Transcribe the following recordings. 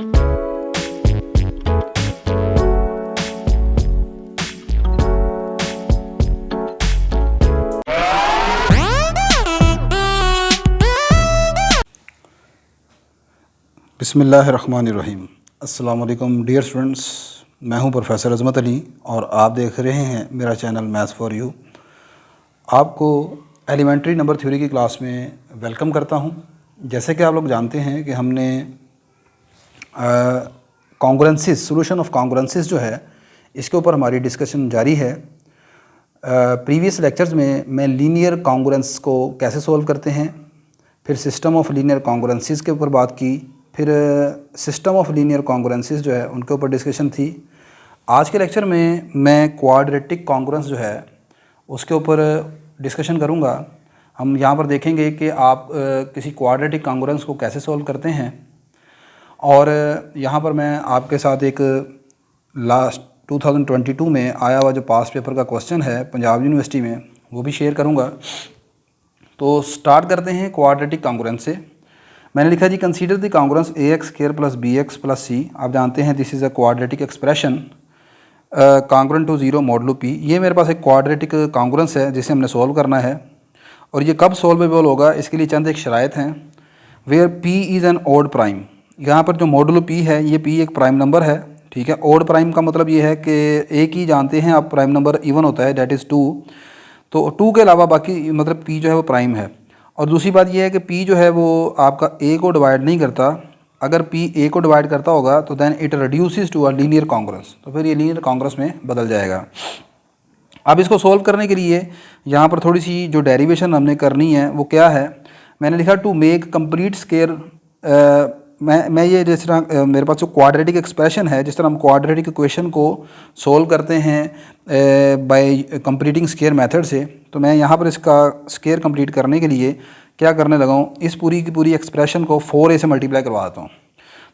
बिस्मिल्लाहिर्रहमानिर्रहीम। अस्सलाम वालेकुम डियर स्टूडेंट्स, मैं हूं प्रोफेसर अज़मत अली और आप देख रहे हैं मेरा चैनल मैथ्स फॉर यू। आपको एलिमेंट्री नंबर थ्योरी की क्लास में वेलकम करता हूं। जैसे कि आप लोग जानते हैं कि हमने कॉन्ग्रुएंसेस, सॉल्यूशन ऑफ कॉन्ग्रुएंसेस जो है इसके ऊपर हमारी डिस्कशन जारी है। प्रीवियस लेक्चर्स में मैं लीनियर कॉन्ग्रुएंस को कैसे सोल्व करते हैं, फिर सिस्टम ऑफ लीनियर कॉन्ग्रुएंसेस के ऊपर बात की, फिर सिस्टम ऑफ लीनियर कॉन्ग्रुएंसेस जो है उनके ऊपर डिस्कशन थी। आज के लेक्चर में मैं क्वाड्रेटिक कॉन्ग्रुएंस जो है उसके ऊपर डिस्कशन करूंगा। हम यहाँ पर देखेंगे कि आप किसी क्वाड्रेटिक कॉन्ग्रुएंस को कैसे सॉल्व करते हैं, और यहाँ पर मैं आपके साथ एक लास्ट 2022 में आया हुआ जो पास पेपर का क्वेश्चन है पंजाब यूनिवर्सिटी में वो भी शेयर करूँगा। तो स्टार्ट करते हैं क्वाड्रेटिक कॉन्ग्रुएंस से। मैंने लिखा जी, consider the congruence a x square plus b x plus c. आप जानते हैं this is a quadratic expression congruent to zero modulo p. ये मेरे पास एक क्वाड्रेटिक कॉन्ग्रुएंस है जिसे हमने सॉल्व करना है, और ये कब सॉल्वेबल होगा इसके लिए चंद एक शराइत हैं। Where p is an odd prime, यहाँ पर जो मॉडुलो पी है ये पी एक प्राइम नंबर है, ठीक है। ऑड प्राइम का मतलब ये है कि एक ही जानते हैं आप प्राइम नंबर इवन होता है, डेट इज़ 2। तो 2 के अलावा बाकी मतलब पी जो है वो प्राइम है। और दूसरी बात यह है कि p जो है वो आपका a को डिवाइड नहीं करता। अगर p a को डिवाइड करता होगा तो then it reduces to a linear congruence, तो फिर ये लीनियर कॉन्ग्रुएंस में बदल जाएगा। अब इसको सोल्व करने के लिए यहाँ पर थोड़ी सी जो डेरिवेशन हमने करनी है वो क्या है, मैंने लिखा टू मेक कंप्लीट स्क्वायर। मैं ये जिस तरह मेरे पास जो क्वाड्रेटिक एक्सप्रेशन है, जिस तरह हम क्वाड्रेटिक इक्वेशन को सोल्व करते हैं बाय कंप्लीटिंग स्क्वायर मेथड से, तो मैं यहाँ पर इसका स्क्वायर कंप्लीट करने के लिए क्या करने लगा हूँ, इस पूरी की पूरी एक्सप्रेशन को 4a से मल्टीप्लाई करवा देता हूँ।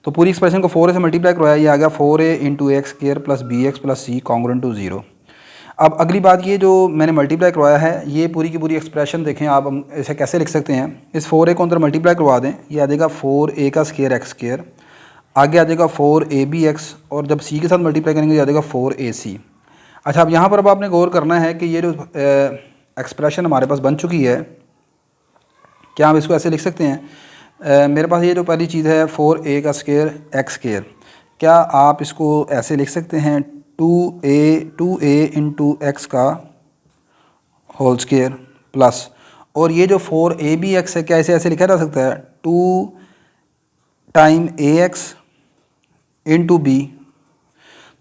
तो पूरी एक्सप्रेशन को 4a से मल्टीप्लाई करवाया, ये आ गया 4a into x square plus b x plus c congruent to 0। अब अगली बात, ये जो मैंने मल्टीप्लाई करवाया है ये पूरी की पूरी एक्सप्रेशन देखें आप, हम इसे कैसे लिख सकते हैं। इस 4a को अंदर मल्टीप्लाई करवा दें, ये आ जाएगा 4a का स्क्वायर एक्स स्क्वायर, आगे आ जाएगा 4ab एक्स, और जब c के साथ मल्टीप्लाई करेंगे ये आ जाएगा 4ac। अच्छा, अब यहाँ पर अब आपने गौर करना है कि ये जो एक्सप्रेशन हमारे पास बन चुकी है, क्या हम इसको ऐसे लिख सकते हैं। मेरे पास ये जो पहली चीज़ है 4a का स्क्वायर एक्स स्क्वायर, क्या आप इसको ऐसे लिख सकते हैं 2a इंटू एक्स का होल स्क्वायर प्लस, और ये जो 4ab एक्स है क्या इसे ऐसे लिखा जा सकता है 2 टाइम ए एक्स इंटू बी।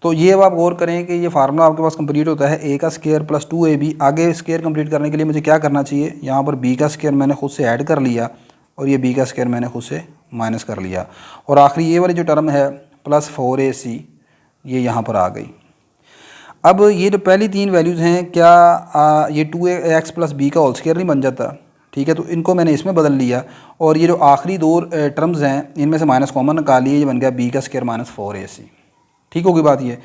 तो ये अब आप गौर करें कि ये फार्मूला आपके पास कंप्लीट होता है a का स्क्वायर प्लस 2ab। आगे स्क्वायर कंप्लीट करने के लिए मुझे क्या करना चाहिए, यहाँ पर b का स्क्वायर मैंने खुद से ऐड कर लिया और ये b का स्क्वायर मैंने खुद से माइनस कर लिया, और आखिरी ये वाली जो टर्म है प्लस 4ac ये यहाँ पर आ गई। अब ये जो पहली तीन वैल्यूज़ हैं, क्या ये 2x प्लस बी का होल स्क्वायर नहीं बन जाता, ठीक है। तो इनको मैंने इसमें बदल लिया, और ये जो आखिरी दो टर्म्स हैं इनमें से माइनस कॉमन निकाल लिए, ये बन गया b का स्क्वायर माइनस 4ac। ठीक होगी बात ये।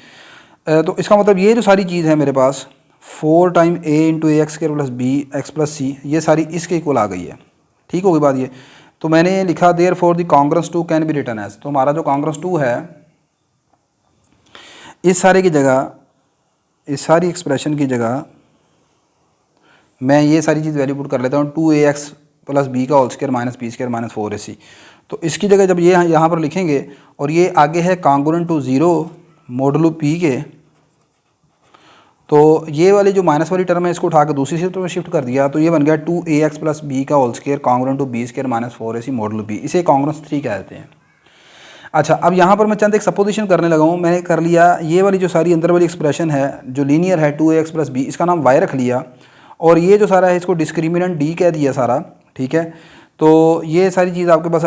तो इसका मतलब ये जो सारी चीज़ है मेरे पास 4 time a into a x square plus b x plus c, ये सारी इसके इक्वल आ गई है। ठीक होगी बात ये। तो मैंने लिखा therefore the congruence 2 can be written as, तो हमारा जो कॉन्ग्रुएंस 2 है इस सारे की जगह, इस सारी एक्सप्रेशन की जगह मैं ये सारी चीज़ वैल्यू पुट कर लेता हूँ 2ax प्लस बी का whole square minus b square minus 4ac। तो इसकी जगह जब ये यहाँ पर लिखेंगे, और ये आगे है कॉन्ग्रुएंट टू 0 मॉडुलो p के, तो ये वाली जो माइनस वाली टर्म है इसको उठा के दूसरी शिफ्ट में शिफ्ट कर दिया, तो ये बन गया 2ax प्लस बी का whole square congruent to b square minus 4ac modulo p। इसे कॉन्ग्रुएंस 3 कहते हैं। अच्छा, अब यहाँ पर मैं चंद एक सपोजिशन करने लगा हूँ। मैंने कर लिया ये वाली जो सारी अंदर वाली एक्सप्रेशन है जो लीनियर है 2ax प्लस बी, इसका नाम y रख लिया, और ये जो सारा है इसको डिस्क्रिमिनेंट d कह दिया सारा, ठीक है। तो ये सारी चीज़ आपके पास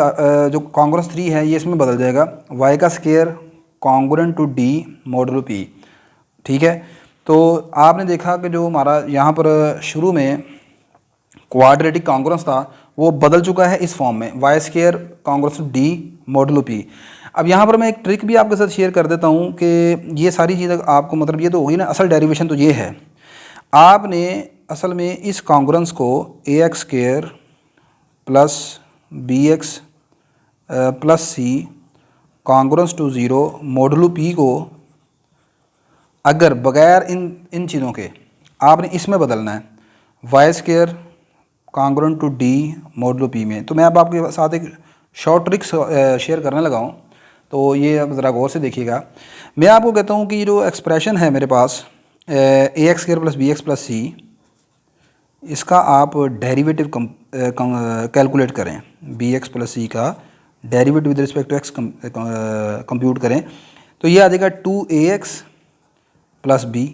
जो कॉन्ग्रुएंस 3 है ये इसमें बदल जाएगा, y का square congruent to d modulo p, ठीक है। तो आपने देखा कि जो हमारा यहाँ पर शुरू में क्वाड्रेटिक कॉन्ग्रुएंस था वो बदल चुका है इस फॉर्म में, y square congruence to d modulo p। अब यहाँ पर मैं एक ट्रिक भी आपके साथ शेयर कर देता हूँ कि ये सारी चीज़ें आपको, मतलब ये तो होगी ना, असल डेरिवेशन तो ये है। आपने असल में इस कॉन्ग्रुएंस को a x square plus b x plus c congruence to zero modulo p को अगर बगैर इन चीज़ों के आपने इसमें बदलना है, y square congruent to D modulo p में। तो मैं अब आपके साथ एक शॉर्ट ट्रिक शेयर करने लगा हूँ, तो ये अब ज़रा गौर से देखिएगा। मैं आपको कहता हूँ कि ये जो एक्सप्रेशन है मेरे पास a x square plus b x plus c, इसका आप डेरिवेटिव कैलकुलेट करें, बी एक्स प्लस सी का derivative with respect to x compute करें, तो ये आ जाएगा 2ax प्लस बी।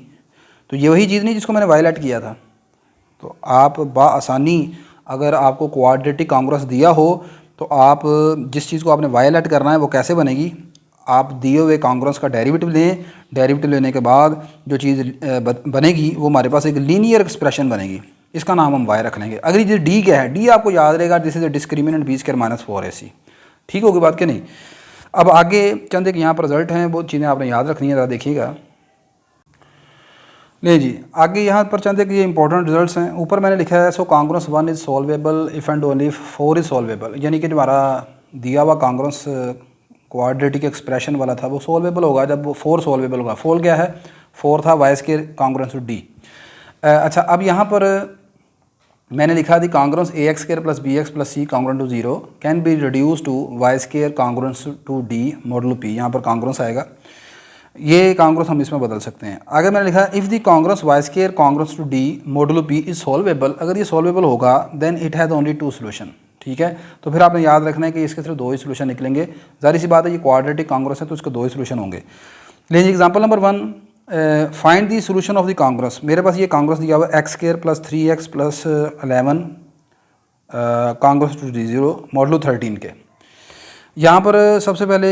तो ये वही चीज़ नहीं जिसको मैंने वायलेट किया था। तो आप आसानी अगर आपको क्वाड्रेटिक कॉन्ग्रुएंस दिया हो तो आप जिस चीज़ को आपने वायलेट करना है वो कैसे बनेगी, आप दिए हुए कॉन्ग्रुएंस का डेरिवेटिव लें, डेरिवेटिव लेने के बाद जो चीज़ बनेगी वो हमारे पास एक लीनियर एक्सप्रेशन बनेगी, इसका नाम हम वाई रख लेंगे। अगर ये डी क्या है, डी आपको याद रहेगा, this is a discriminant b square minus 4ac। ठीक होगी बात कि नहीं। अब आगे चंद एक यहाँ पर रिजल्ट हैं, वो चीज़ें आपने याद रखनी है, ज़रा देखिएगा। ले जी, आगे यहाँ पर चंद एक ये इंपॉर्टेंट रिजल्ट्स हैं। ऊपर मैंने लिखा है so congruence 1 is solvable if and only 4 is solvable, यानी कि जो हमारा दिया हुआ कॉन्ग्रुएंस क्वाड्रेटिक एक्सप्रेशन वाला था वो सॉल्वेबल होगा जब वो 4 सॉल्वेबल होगा। 4 क्या है, 4 था y square congruence to D. अच्छा, अब यहाँ पर मैंने लिखा the congruence a x square plus b x plus c congruent to zero can be reduce to y square congruence to D modulo p. यहाँ पर कॉन्ग्रुएंस आएगा, ये कॉन्ग्रुएंस हम इसमें बदल सकते हैं। आगे मैंने लिखा if the congruence y square congruence to D modulo p is solvable, अगर ये सॉल्वेबल होगा then it has only 2 solution. ठीक है, तो फिर आपने याद रखना है कि इसके सिर्फ 2 ही सोल्यूशन निकलेंगे। ज़ाहिर सी बात है ये क्वाड्रेटिक कॉन्ग्रुएंस है तो इसके 2 ही सोल्यूशन होंगे। लेकिन example number 1, find the solution of the congruence. मेरे पास ये कॉन्ग्रुएंस दिया हुआ x square plus 3x plus 11 congruence to d zero modulo 13 के। यहाँ पर सबसे पहले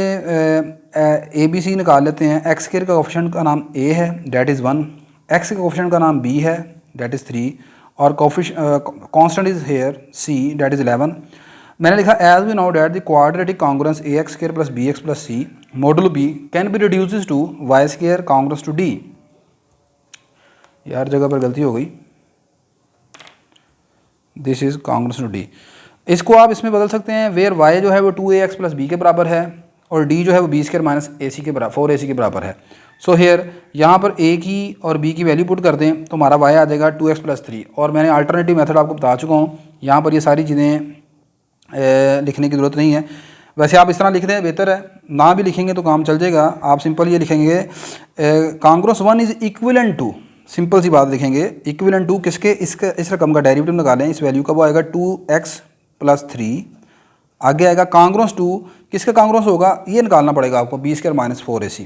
ए बी सी निकाल लेते हैं। एक्स स्क्वायर का कोफिशिएंट का नाम ए है, डेट इज़ 1, एक्स के कोफिशिएंट का नाम बी है, डेट इज़ 3, और constant is here c, that is 11। मैंने लिखा as we know that the quadratic congruence a x square plus b x plus c modulo b can be reduces to y square congruence to d. यार जगह पर गलती हो गई, this is congruence to d. इसको आप इसमें बदल सकते हैं वेयर वाई जो है वो 2ax प्लस बी के बराबर है और डी जो है वो बी स्क्वायर माइनस ac के बराबर 4ac के बराबर है। सो हेयर यहाँ पर a की और b की वैल्यू पुट कर दें तो हमारा y आ जाएगा 2x प्लस 3। और मैंने अल्टरनेटिव मेथड आपको बता चुका हूँ, यहाँ पर ये सारी चीज़ें लिखने की ज़रूरत नहीं है। वैसे आप इस तरह लिख दें बेहतर है, ना भी लिखेंगे तो काम चल जाएगा। आप सिंपल ये लिखेंगे congruence 1 is equivalent to, simple सी बात लिखेंगे, इक्विवेलेंट टू किसके, इस रकम का डेरिवेटिव निकालें, इस वैल्यू का वो आएगा 2x प्लस 3। आगे आएगा कॉन्ग्रुएंस टू, किसका कॉन्ग्रुएंस होगा ये निकालना पड़ेगा आपको, बी स्क्वायर माइनस 4ac।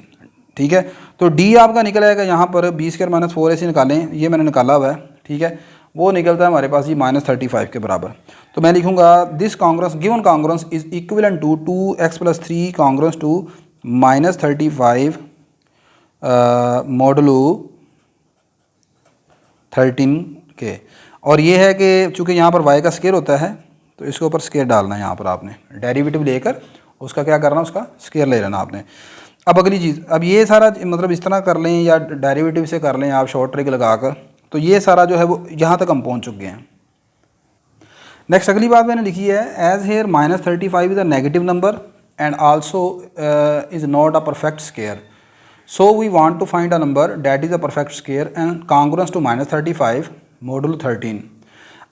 ठीक है, तो डी आपका निकल आएगा यहाँ पर बी स्क्वायर माइनस 4ac निकालें, ये मैंने निकाला हुआ है। ठीक है, वो निकलता है हमारे पास ये -35 के बराबर। तो मैं लिखूंगा this congruence given congruence is equivalent to 2x plus 3 congruence to -35 modulo 13 के। और ये है कि चूँकि यहाँ पर y का स्क्वायर होता है तो इसके ऊपर स्क्वायर डालना है, यहाँ पर आपने डेरिवेटिव लेकर उसका क्या करना, उसका स्क्वायर ले लेना आपने। अब अगली चीज़, अब ये सारा मतलब इस तरह कर लें या डेरिवेटिव से कर लें आप शॉर्ट ट्रिक लगाकर, तो ये सारा जो है वो यहाँ तक हम पहुँच चुके हैं। नेक्स्ट अगली बात मैंने लिखी है as here -35 is a negative number and also is not a perfect square, so we want to find a number that is a perfect square and congruence to -35 modulo 13।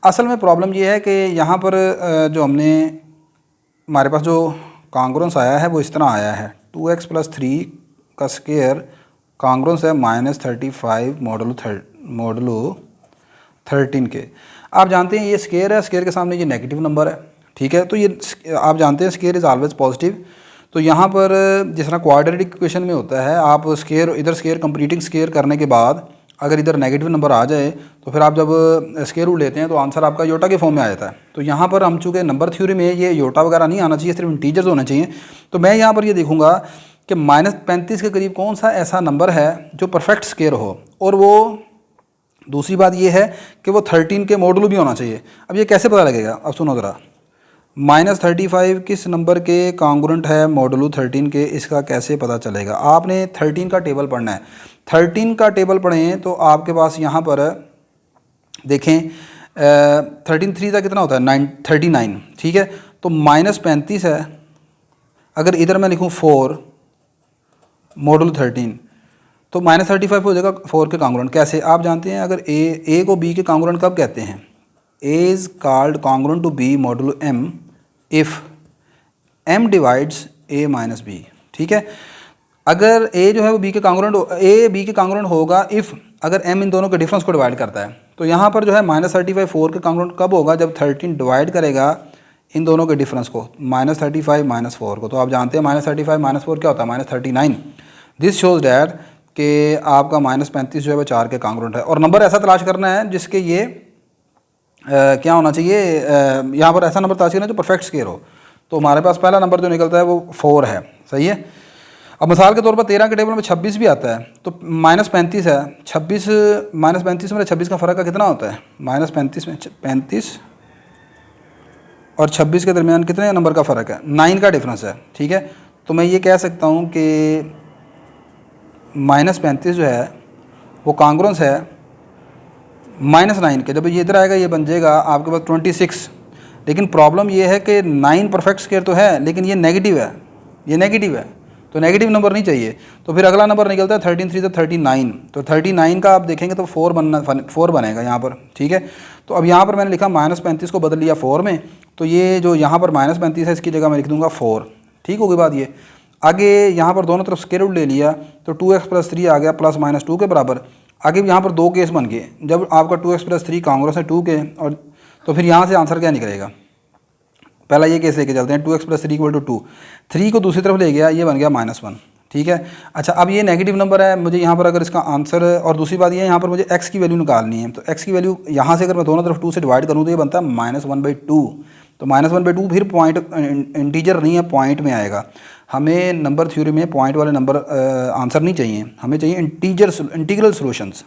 असल में प्रॉब्लम ये है कि यहाँ पर जो हमारे पास जो कॉन्ग्रुएंस आया है वो इस तरह आया है 2x प्लस 3 का स्क्वायर कॉन्ग्रुएंस है -35 मॉडुलो 13 के। आप जानते हैं ये स्क्वायर है, स्क्वायर के सामने ये नेगेटिव नंबर है। ठीक है, तो ये आप जानते हैं स्क्वायर इज़ ऑलवेज पॉजिटिव। तो यहाँ पर जिस तरह क्वाड्रेटिक इक्वेशन में होता है, आप स्क्वायर इधर स्क्वायर कंप्लीटिंग स्क्वायर करने के बाद अगर इधर नेगेटिव नंबर आ जाए तो फिर आप जब स्क्वायर रूट लेते हैं तो आंसर आपका योटा के फॉर्म में आ जाता है। तो यहाँ पर हम चूँकि नंबर थ्योरी में ये योटा वगैरह नहीं आना चाहिए, सिर्फ इंटीजर्स होने चाहिए। तो मैं यहाँ पर ये देखूँगा कि -35 के करीब कौन सा ऐसा नंबर है जो परफेक्ट स्क्वायर हो, और वो दूसरी बात ये है कि वो 13 के मॉडुलो भी होना चाहिए। अब ये कैसे पता लगेगा, अब सुनो ज़रा, -35 किस नंबर के कॉन्ग्रुएंट है मॉडुलो 13 के, इसका कैसे पता चलेगा। आपने 13 का टेबल पढ़ना है। 13 का टेबल पढ़ें तो आपके पास यहाँ पर देखें 13 3 का कितना होता है 39। ठीक है, तो -35 है, अगर इधर मैं लिखूँ 4 मॉडुलो 13 तो -35 हो जाएगा 4 के कांग्रुएंट। कैसे? आप जानते हैं अगर ए को बी के कांग्रुएंट कब कहते हैं? A is called congruent to b modulo m if m divides a minus b. ठीक है, अगर ए जो है वो बी के कांग्रुएंट होगा इफ़ अगर एम इन दोनों के डिफरेंस को डिवाइड करता है। तो यहाँ पर जो है -35 4 के कांग्रुएंट कब होगा? जब 13 डिवाइड करेगा इन दोनों के डिफरेंस को, -35 -4 को। तो आप जानते हैं -35 -4 क्या होता है? -39। दिस शोज डैट कि आपका -35 जो है वो 4 के कांग्रुएंट है। और नंबर ऐसा तलाश करना है जिसके ये क्या होना चाहिए, यहाँ पर ऐसा नंबर तलाश करना है जो परफेक्ट स्केयर हो। तो हमारे पास पहला नंबर जो निकलता है वो 4 है। सही है। अब मिसाल के तौर पर 13 के टेबल में 26 भी आता है, तो -35 है, 26 -35 में 26 का फ़र्क का कितना होता है? -35 में 35 और 26 के दरमियान कितने नंबर का फ़र्क है? 9 का डिफरेंस है। ठीक है, तो मैं ये कह सकता हूँ कि -35 जो है वो कांग्रुएंस है -9 के। जब ये इधर आएगा ये बन जाएगा आपके पास 26। लेकिन प्रॉब्लम ये है कि 9 परफेक्ट स्क्वायर तो है लेकिन ये नेगेटिव है, ये नेगेटिव है, तो नेगेटिव नंबर नहीं चाहिए। तो फिर अगला नंबर निकलता है 13 3 39। तो 39 का आप देखेंगे तो 4 बनेगा यहाँ पर। ठीक है, तो अब यहाँ पर मैंने लिखा -35 को बदल लिया 4 में, तो ये जो यहाँ पर -35 है इसकी जगह मैं लिख दूँगा 4। ठीक होगी बात ये। आगे यहाँ पर दोनों तरफ स्क्वायर रूट ले लिया तो 2x + 3 आ गया ±2 के बराबर। आगे यहाँ पर दो केस बन गए, जब आपका 2x + 3 कांग्रुएंस है 2 के, और तो फिर यहाँ से आंसर क्या निकलेगा? पहला ये केस लेके चलते हैं, 2x + 3 = 2। 3 को दूसरी तरफ ले गया, ये बन गया -1। ठीक है, अच्छा अब ये नेगेटिव नंबर है, मुझे यहाँ पर अगर इसका आंसर, और दूसरी बात ये है यहाँ पर मुझे x की वैल्यू निकालनी है। तो x की वैल्यू यहाँ से अगर मैं दोनों तरफ 2 से डिवाइड करूँ तो ये बनता है -1/2। तो -1/2 फिर पॉइंट इंटीजर नहीं है, पॉइंट में आएगा। हमें नंबर थ्योरी में पॉइंट वाले नंबर आंसर नहीं चाहिए, हमें चाहिए इंटीग्रल सॉल्यूशंस।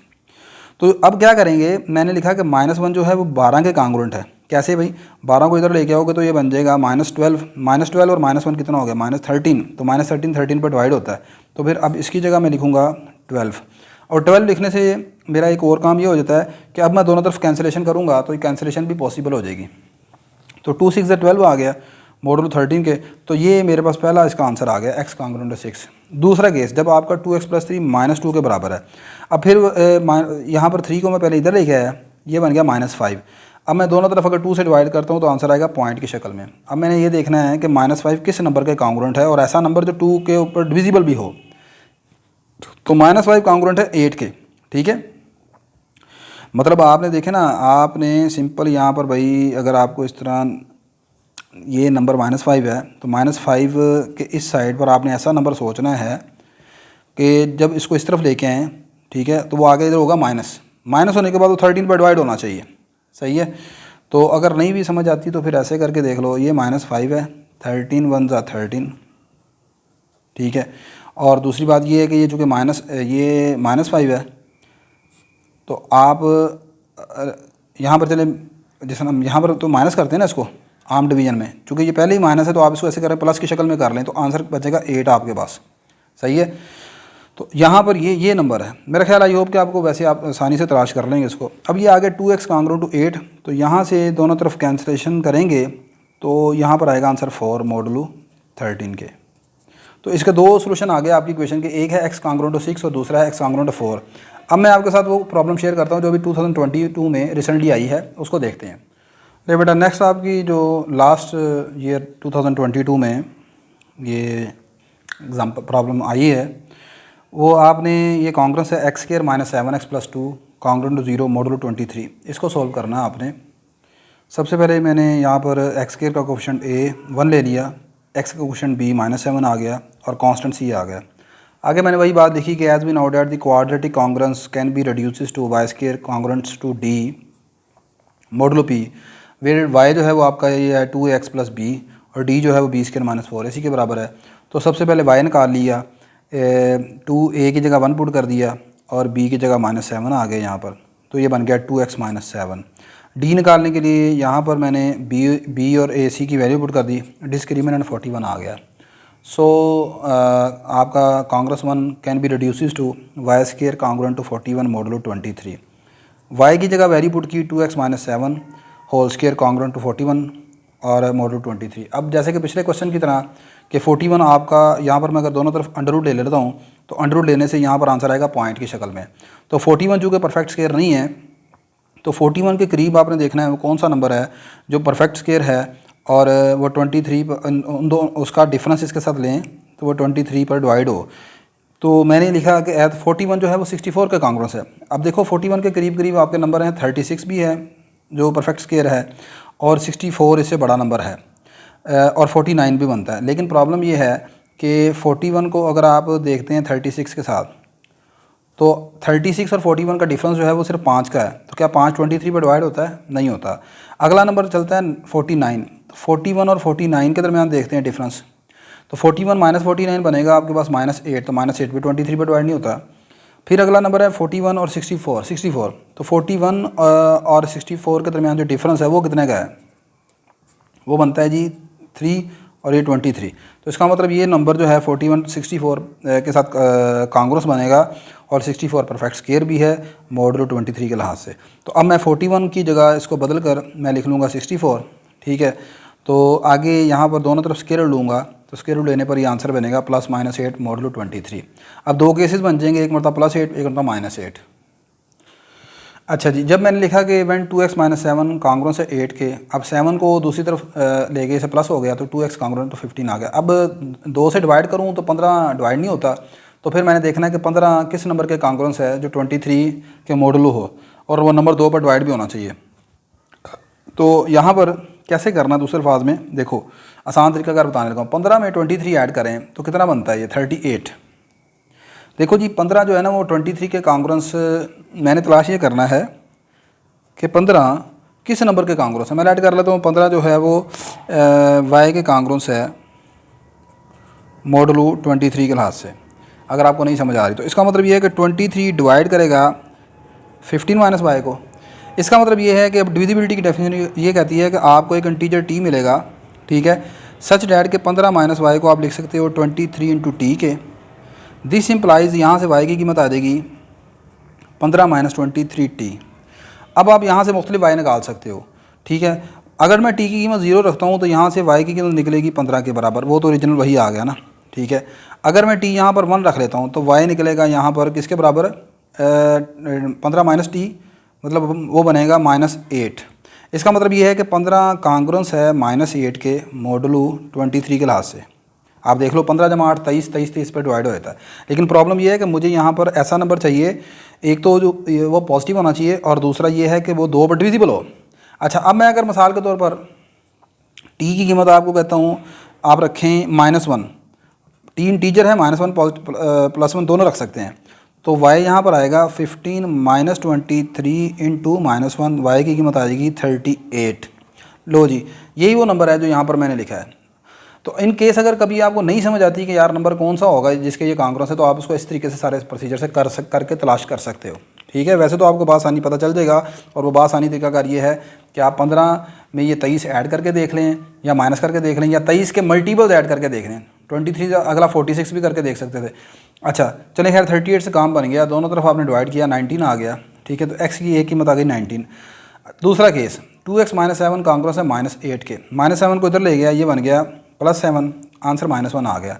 तो अब क्या करेंगे, मैंने लिखा कि -1 जो है वो 12 के कांग्रुएंट है। कैसे भाई? 12 को इधर लेके आओगे तो ये बन जाएगा -12 और -1 कितना हो गया? -13। तो -13 13 पर डिवाइड होता है। तो फिर अब इसकी जगह मैं लिखूँगा 12। और 12 लिखने से मेरा एक और काम ये हो जाता है कि अब मैं दोनों तरफ कैंसिलेशन करूँगा तो ये कैंसिलेशन भी पॉसिबल हो जाएगी। तो 2 6 12 आ गया मॉडुलो 13 के। तो ये मेरे पास पहला इसका आंसर आ गया, x कांग्रुएंट 6। दूसरा केस, जब आपका 2x + 3 -2 के बराबर है। अब फिर यहाँ पर 3 को मैं पहले इधर लेके आया, ये बन गया -5। अब मैं दोनों तरफ अगर 2 से डिवाइड करता हूँ तो आंसर आएगा पॉइंट की शक्ल में। अब मैंने ये देखना है कि -5 किस नंबर के कांग्रुएंट है, और ऐसा नंबर जो 2 के ऊपर डिविजिबल भी हो। तो -5 कांग्रुएंट है 8 के। ठीक है, मतलब आपने देखे ना, आपने सिंपल यहाँ पर भाई अगर आपको इस तरह ये नंबर -5 है तो -5 के इस साइड पर आपने ऐसा नंबर सोचना है कि जब इसको इस तरफ लेके आएँ, ठीक है, तो वो आगे इधर होगा माइनस होने के बाद वो 13 पर डिवाइड होना चाहिए। सही है। तो अगर नहीं भी समझ आती तो फिर ऐसे करके देख लो, ये -5 है, 13 1 = 13। ठीक है, और दूसरी बात ये है कि ये चूँकि -5 है तो आप यहाँ पर चले, जैसे हम यहाँ पर तो माइनस करते हैं ना इसको आम डिवीजन में, चूँकि ये पहले ही माइनस है तो आप इसको ऐसे करें प्लस की शक्ल में कर लें तो आंसर बचेगा 8 आपके पास। सही है। तो यहाँ पर ये नंबर है। मेरा ख्याल आई होप कि आपको वैसे आप आसानी से तलाश कर लेंगे इसको। अब ये आगे 2x कांग्रुएंट टू 8, तो यहाँ से दोनों तरफ कैंसिलेशन करेंगे तो यहाँ पर आएगा आंसर 4 मॉडुलो 13 के। तो इसके दो सोल्यूशन आ गए आपकी क्वेश्चन के, एक है x कांग्रुएंट टू 6 और दूसरा है x कांग्रुएंट टू 4। अब मैं आपके साथ वो प्रॉब्लम शेयर करता हूँ जो अभी 2022 में रिसेंटली आई है, उसको देखते हैं। ले बेटा, नेक्स्ट आपकी जो लास्ट ईयर 2022 में ये एग्जाम्पल प्रॉब्लम आई है वो आपने ये कांग्रुएंस है x² - 7x + 2 congruent to 0 modulo 23। इसको सॉल्व करना है आपने। सबसे पहले मैंने यहाँ पर x² का कोफिशिएंट a 1 ले लिया, x का कोफिशिएंट b -7 आ गया और कांस्टेंट c आ गया। आगे मैंने वही बात लिखी कि as we now that the quadratic congruence can be reduces to y² congruents to d modulo p, where y जो है वो आपका ये है 2x + b और d जो है वो b² - 4 इसी के बराबर है। तो सबसे पहले y निकाल लिया, 2a की जगह 1 पुट कर दिया और b की जगह -7 आ गए यहाँ पर, तो ये बन गया 2x - 7। d निकालने के लिए यहाँ पर मैंने b और a c की वैल्यू पुट कर दी, डिस्क्रिमिनेंट 41 आ गया। सो आपका congruence 1 can be reduces to y² congruent to 41 modulo 23। y की जगह वैल्यू पुट की 2x - 7 whole square congruent to 41 और मॉडुलो 23। अब जैसे कि पिछले क्वेश्चन की तरह कि 41 आपका यहाँ पर मैं अगर दोनों तरफ अंडर रूट ले लेता हूँ तो अंडर रूट लेने से यहाँ पर आंसर आएगा पॉइंट की शक्ल में। तो 41 चूँकि परफेक्ट स्क्वायर नहीं है तो 41 के करीब आपने देखना है वो कौन सा नंबर है जो परफेक्ट स्क्वायर है और वो 23 दो उसका डिफरेंस इसके साथ लें तो वो 23 पर डिवाइड हो। तो मैंने लिखा कि 41 जो है वो 64 के कांग्रेस है। अब देखो 41 के करीब करीब आपके नंबर हैं, 36 भी है जो परफेक्ट स्क्वायर है और 64 इससे बड़ा नंबर है और 49 भी बनता है। लेकिन प्रॉब्लम ये है कि 41 को अगर आप देखते हैं 36 के साथ तो 36 और 41 का डिफरेंस जो है वो सिर्फ 5 का है। तो क्या 5 23 पर डिवाइड होता है? नहीं होता। अगला नंबर चलता है 49। तो 41 और 49 के दरमियान देखते हैं डिफरेंस। तो 41 माइनस 49 बनेगा आपके पास -8, तो -8 भी 23 पर डिवाइड नहीं होता। फिर अगला नंबर है 41 और 64। तो 41 और 64 के दरमियान जो डिफरेंस है वो कितने का है? वो बनता है जी 3 और ये 23। तो इसका मतलब ये नंबर जो है 41 64 के साथ कांग्रेस बनेगा और 64 परफेक्ट स्क्वायर भी है मॉडुलो 23 के लिहाज से। तो अब मैं 41 की जगह इसको बदल कर मैं लिख लूँगा 64, ठीक है। तो आगे यहाँ पर दोनों तरफ स्क्वायर रूट लूँगा तो स्क्वायर रूट लेने पर ये आंसर बनेगा +-8 मॉडुलो 23। अब दो केसेस बन जाएंगे, एक मरतबा +8 एक मरतबा -8। अच्छा जी, जब मैंने लिखा कि इवेंट 2x - 7 कांग्रेंस है 8 के, अब 7 को दूसरी तरफ ले गए, इसे प्लस हो गया तो 2x कांग्रेंस तो 15 आ गया। अब 2 से डिवाइड करूँ तो 15 डिवाइड नहीं होता। तो फिर मैंने देखना है कि 15 किस नंबर के कांग्रेंस है जो 23 के मॉडुलो हो और वो नंबर 2 पर डिवाइड भी होना चाहिए। तो यहाँ पर कैसे करना, दूसरे अल्फाज में देखो आसान तरीका अगर बताने लगा हूँ। 15 में 23 ऐड करें तो कितना बनता है? ये 38। देखो जी 15 जो है ना वो 23 के कांग्रेंस मैंने तलाश ये करना है कि 15 किस नंबर के कांग्रेंस है। मैं ऐड कर लेता हूँ 15 जो है वो वाई के कांग्रेंस है मॉडुलो 23 के लिहाज से। अगर आपको नहीं समझ आ रही तो इसका मतलब ये है कि 23 डिवाइड करेगा 15 माइनस वाई को। इसका मतलब ये है कि अब डिविजिबिलिटी की डेफिनेशन ये कहती है कि आपको एक इंटीजर टी मिलेगा, ठीक है, सच डैट के 15 माइनस वाई को आप लिख सकते हो 23 इंटू टी के। दिस इम्प्लाइज यहाँ से वाई की कीमत आ जाएगी 15 माइनस 23 टी। अब आप यहाँ से मुख्तलिफ वाई निकाल सकते हो, ठीक है। अगर मैं टी की कीमत 0 रखता हूँ तो यहाँ से वाई की कीमत निकलेगी 15 के बराबर, वो तो ओरिजिनल वही आ गया ना, ठीक है। अगर मैं टी यहाँ पर 1 रख लेता हूँ तो वाई निकलेगा यहाँ पर किसके बराबर? 15 माइनस टी, मतलब वो बनेगा -8। इसका मतलब ये है कि 15 कांग्रेंस है -8 के मॉडुलो 23 के लिहाज से। आप देख लो 15 जमा 8 23, 23 23 पर डिवाइड हो जाता है। लेकिन प्रॉब्लम ये है कि मुझे यहाँ पर ऐसा नंबर चाहिए, एक तो जो वो पॉजिटिव होना चाहिए और दूसरा ये है कि वो 2 पर डिविजिबल हो। अच्छा, अब मैं अगर मिसाल के तौर पर टी की कीमत आपको कहता हूँ आप रखें -1, टी इंटीजर है, -1 +1 दोनों रख सकते हैं। तो y यहाँ पर आएगा 15 माइनस 23 इंटू -1, वाई की कीमत आ जाएगी 38। लो जी, यही वो नंबर है जो यहाँ पर मैंने लिखा है। तो इन केस अगर कभी आपको नहीं समझ आती कि यार नंबर कौन सा होगा जिसके ये कांग्रेस है, तो आप उसको इस तरीके से सारे प्रोसीजर से करके तलाश कर सकते हो, ठीक है। वैसे तो आपको बासानी पता चल जाएगा और वो बासानी तरीकाकार ये है कि आप 15 में ये 23 ऐड करके देख लें या माइनस करके देख लें या 23 के मल्टीपल्स ऐड करके देख लें। 23 अगला 46 भी करके देख सकते थे। अच्छा चलें, खैर 38 से काम बन गया, दोनों तरफ आपने डिवाइड किया, 19 आ गया, ठीक है। तो x की एक कीमत आ गई 19। दूसरा केस 2x - 7 कांग्रेस है -8 के, -7 को इधर ले गया, ये बन गया +7, आंसर -1 आ गया।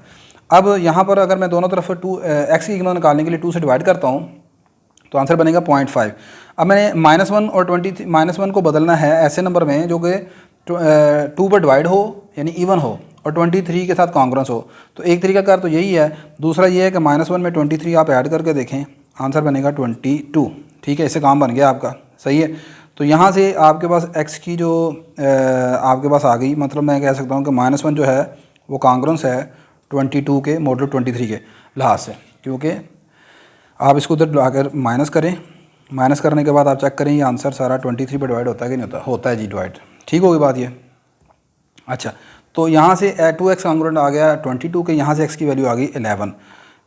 अब यहाँ पर अगर मैं दोनों तरफ x की कीमत निकालने के लिए 2 से डिवाइड करता हूँ तो आंसर बनेगा 0.5। अब मैंने -1 और 1 को बदलना है ऐसे नंबर में जो कि 2 पर डिवाइड हो यानी इवन हो और 23 के साथ कांग्रेंस हो। तो एक तरीकाकार तो यही है। दूसरा ये है कि -1 में 23 आप ऐड करके देखें, आंसर बनेगा 22, ठीक है। इससे काम बन गया आपका, सही है। तो यहाँ से आपके पास x की जो आपके पास आ गई, मतलब मैं कह सकता हूँ कि -1 जो है वो कांग्रेंस है 22 के मॉडुलो 23 के लिहाज से, क्योंकि आप इसको उधर लाकर माइनस करें, माइनस करने के बाद आप चेक करें ये आंसर सारा 23 पर डिवाइड होता है कि नहीं होता, होता है जी डिवाइड, ठीक होगी बात ये। अच्छा, तो यहाँ से 2x कांग्रेंट आ गया 22 के, यहाँ से x की वैल्यू आ गई 11।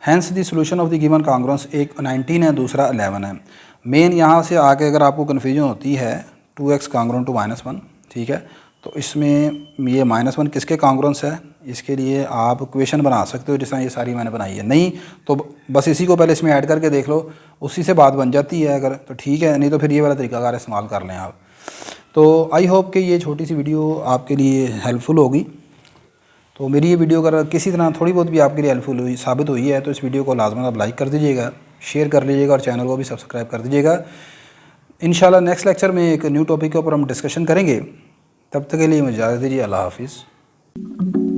Hence the solution of the given congruence, एक 19 है दूसरा 11 है। मेन यहाँ से आके अगर आपको कन्फ्यूजन होती है 2x कांग्रेंट टू -1, ठीक है, तो इसमें ये -1 किसके कांग्रेंस है, इसके लिए आप इक्वेशन बना सकते हो जिस तरह ये सारी मैंने बनाई है। नहीं तो बस इसी को पहले इसमें ऐड करके देख लो, उसी से बात बन जाती है अगर तो ठीक है, नहीं तो फिर ये वाला तरीकाकार इस्तेमाल कर लें आप। तो आई होप कि ये छोटी सी वीडियो आपके लिए हेल्पफुल होगी। तो मेरी ये वीडियो अगर किसी तरह थोड़ी बहुत भी आपके लिए हेल्पफुल हुई साबित हुई है तो इस वीडियो को लाजमन आप लाइक कर दीजिएगा, शेयर कर लीजिएगा और चैनल को भी सब्सक्राइब कर दीजिएगा। इंशाल्लाह नेक्स्ट लेक्चर में एक न्यू टॉपिक के ऊपर हम डिस्कशन करेंगे। तब तक के लिए मुझे इजाज़त दीजिए। अल्लाह हाफिज़।